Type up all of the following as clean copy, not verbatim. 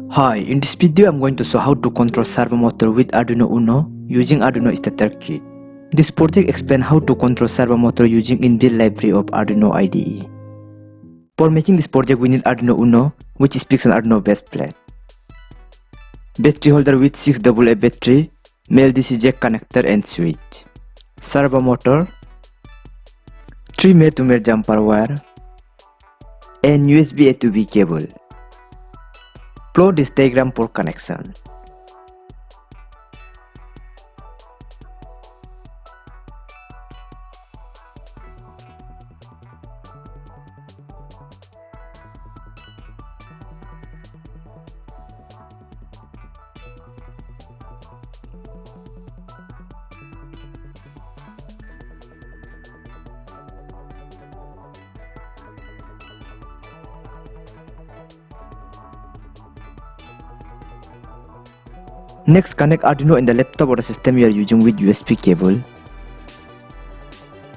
Hi, in this video I'm going to show how to control servo motor with Arduino Uno using Arduino starter kit. This project explains how to control servo motor using inbuilt library of Arduino IDE. For making this project we need Arduino Uno, which speaks on Arduino base plate, battery holder with 6 AA battery, male DC jack connector and switch, servo motor, 3 male to male jumper wire, and USB A to B cable. Plot this diagram for connection. Next, connect Arduino in the laptop or the system you are using with USB cable.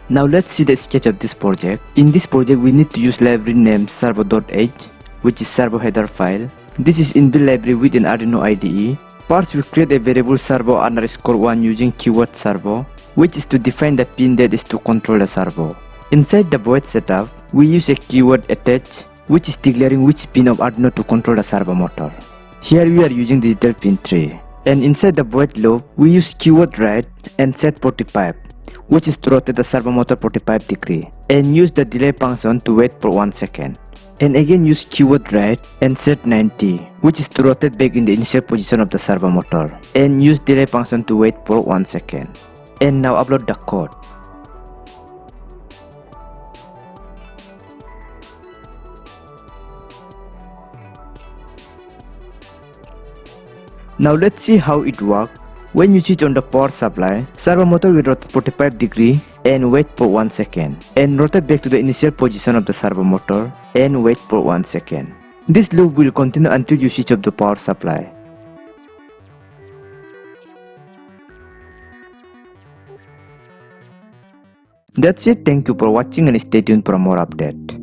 Now let's see the sketch of this project. In this project we need to use library named servo.h, which is servo header file. This is inbuilt library within Arduino IDE. First we create a variable servo_1 using keyword servo, which is to define the pin that is to control the servo. Inside the void setup, we use a keyword attach, which is declaring which pin of Arduino to control the servo motor. Here we are using digital pin 3. And inside the void loop, we use keyword right and set 45, which is to rotate the servo motor 45 degrees, and use the delay function to wait for 1 second. And again use keyword right and set 90, which is to rotate back in the initial position of the servo motor, and use delay function to wait for 1 second. And now upload the code. Now let's see how it works. When you switch on the power supply, servo motor will rotate 45 degrees and wait for 1 second, and rotate back to the initial position of the servo motor and wait for 1 second. This loop will continue until you switch off the power supply. That's it. Thank you for watching and stay tuned for more update.